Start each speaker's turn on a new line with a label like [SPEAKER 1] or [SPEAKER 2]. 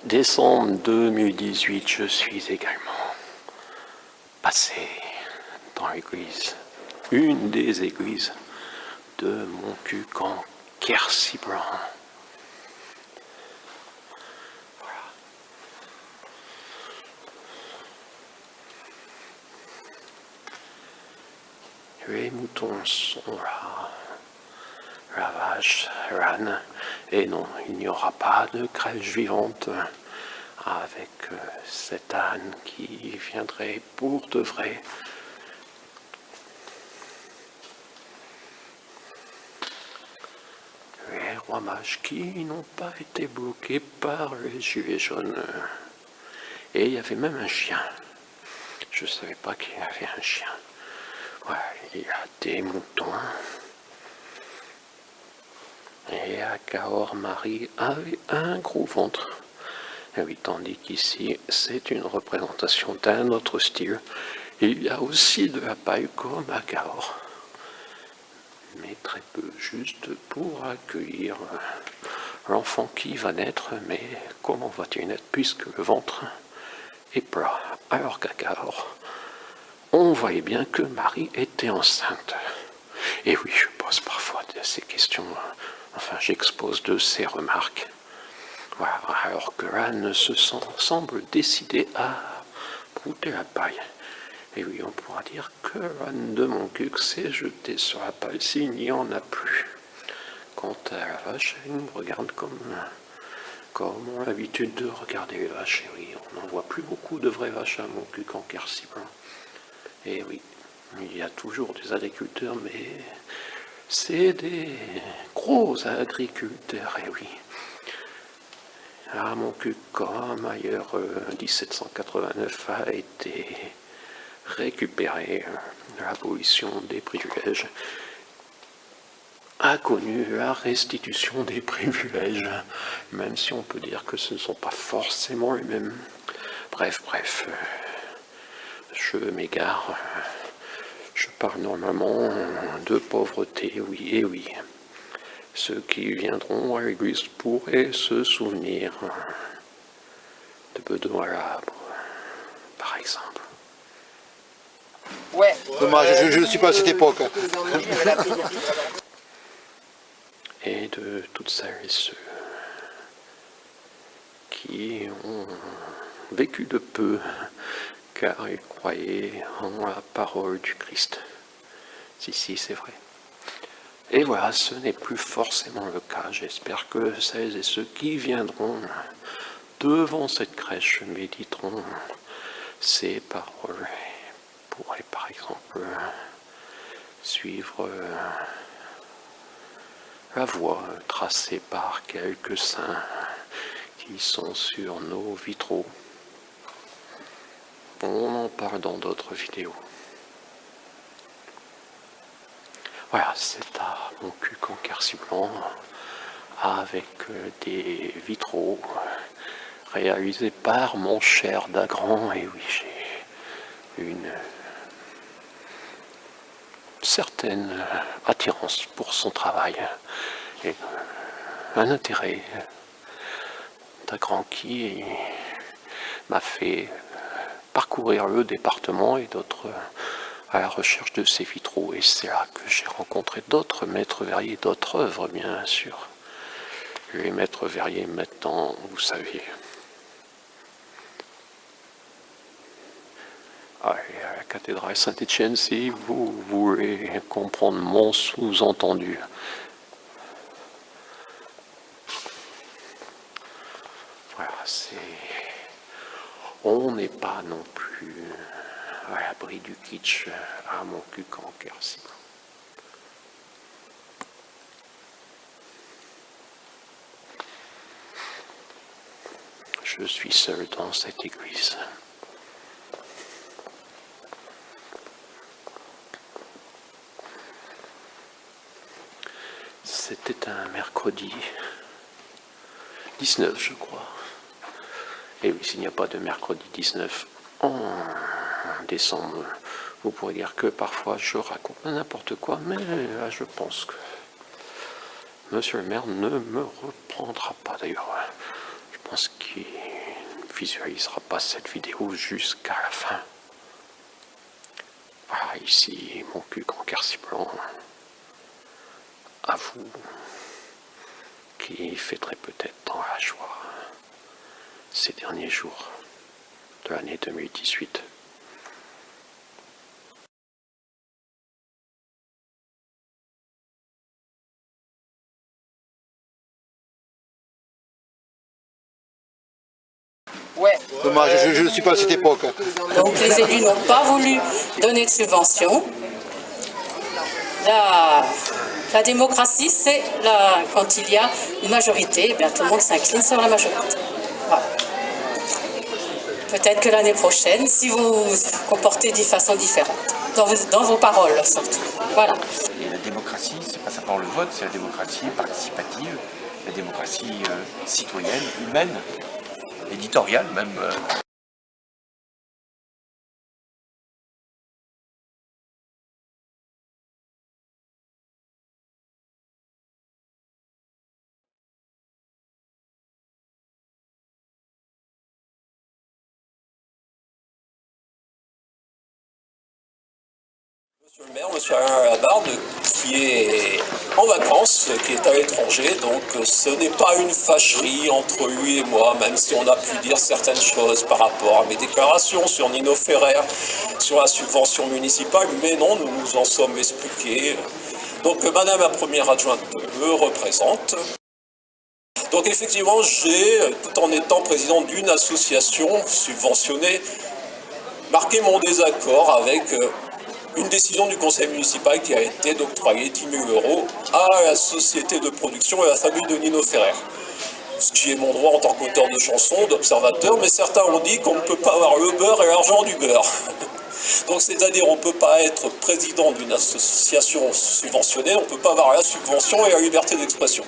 [SPEAKER 1] Décembre 2018, je suis également passé dans l'église, une des églises de Montcuq en Quercy-Blanc. Voilà. Les moutons sont là, la vache, l'âne, et non, il n'y aura pas de crèche vivante avec cet âne qui viendrait pour de vrai. Les rois mages qui n'ont pas été bloqués par les gilets jaunes. Et il y avait même un chien. Je ne savais pas qu'il y avait un chien. Ouais, il y a des moutons. Et à Cahors-Marie avait un gros ventre. Et oui, tandis qu'ici, c'est une représentation d'un autre style. Il y a aussi de la paille comme à Cahors. Mais très peu, juste pour accueillir l'enfant qui va naître. Mais comment va-t-il naître puisque le ventre est plat? Alors qu'à Cahors, on voyait bien que Marie était enceinte. Et oui, je pose parfois ces questions, enfin j'expose de ces remarques. Voilà, alors que l'âne semble décidé à brouter la paille. Et oui, on pourra dire que l'âne de Montcuq s'est jeté sur la paille s'il n'y en a plus. Quant à la vache, elle nous regarde comme on a l'habitude de regarder les vaches. Et oui, on n'en voit plus beaucoup de vraies vaches à Montcuq en Quercy-Blanc. Et oui, il y a toujours des agriculteurs, mais c'est des gros agriculteurs, et oui. À Montcuq, comme ailleurs, 1789 a été récupéré, l'abolition des privilèges a connu la restitution des privilèges, même si on peut dire que ce ne sont pas forcément les mêmes. Bref, je m'égare. Je parle normalement de pauvreté, oui et oui. Ceux qui viendront à l'église pourraient se souvenir de Bedouin l'Arbre, par exemple.
[SPEAKER 2] Ouais.
[SPEAKER 3] Dommage, je ne suis pas à cette époque.
[SPEAKER 1] Et de toutes celles et ceux qui ont vécu de peu, car ils croyaient en la parole du Christ. Si, c'est vrai. Et voilà, ce n'est plus forcément le cas. J'espère que celles et ceux qui viendront devant cette crèche méditeront ces paroles. Pourraient par exemple suivre la voie tracée par quelques saints qui sont sur nos vitraux. On en parle dans d'autres vidéos. Voilà, c'est à Montcuq en Quercy-Blanc avec des vitraux réalisés par mon cher Dagrand. Et oui, j'ai une certaine attirance pour son travail et un intérêt. Dagrand qui m'a fait parcourir le département et d'autres à la recherche de ces vitraux, et c'est là que j'ai rencontré d'autres maîtres verriers, d'autres œuvres bien sûr. Les maîtres verriers maintenant, vous savez, à la cathédrale Saint-Étienne, si vous voulez comprendre mon sous-entendu. Voilà, on n'est pas non plus à l'abri du kitsch à Montcuq en Quercy. Je suis seul dans cette église. C'était un mercredi 19, je crois. Et oui, s'il n'y a pas de mercredi 19 en décembre, vous pourrez dire que parfois je raconte n'importe quoi, mais là je pense que Monsieur le maire ne me reprendra pas d'ailleurs. Je pense qu'il visualisera pas cette vidéo jusqu'à la fin. Voilà, ici, mon cul en carci blanc. À vous, qui fêterez peut-être dans la joie ces derniers jours de l'année 2018.
[SPEAKER 2] Ouais.
[SPEAKER 3] Dommage, je ne suis pas à cette époque.
[SPEAKER 2] Donc les élus n'ont pas voulu donner de subvention. La démocratie, c'est quand il y a une majorité, eh bien, tout le monde s'incline sur la majorité. Voilà. Peut-être que l'année prochaine, si vous vous comportez de façon différente, dans vos paroles surtout. Voilà.
[SPEAKER 4] Et la démocratie, c'est pas simplement le vote, c'est la démocratie participative, la démocratie citoyenne, humaine, éditoriale même.
[SPEAKER 5] Monsieur le maire, monsieur Alain Labarde, qui est en vacances, qui est à l'étranger, donc ce n'est pas une fâcherie entre lui et moi, même si on a pu dire certaines choses par rapport à mes déclarations sur Nino Ferrer, sur la subvention municipale, mais non, nous nous en sommes expliqués. Donc madame la première adjointe me représente. Donc effectivement, j'ai, tout en étant président d'une association subventionnée, marqué mon désaccord avec une décision du conseil municipal qui a été d'octroyer 10 000 € à la société de production et à la famille de Nino Ferrer. Ce qui est mon droit en tant qu'auteur de chansons, d'observateur, mais certains ont dit qu'on ne peut pas avoir le beurre et l'argent du beurre. Donc c'est-à-dire on ne peut pas être président d'une association subventionnée, on ne peut pas avoir la subvention et la liberté d'expression.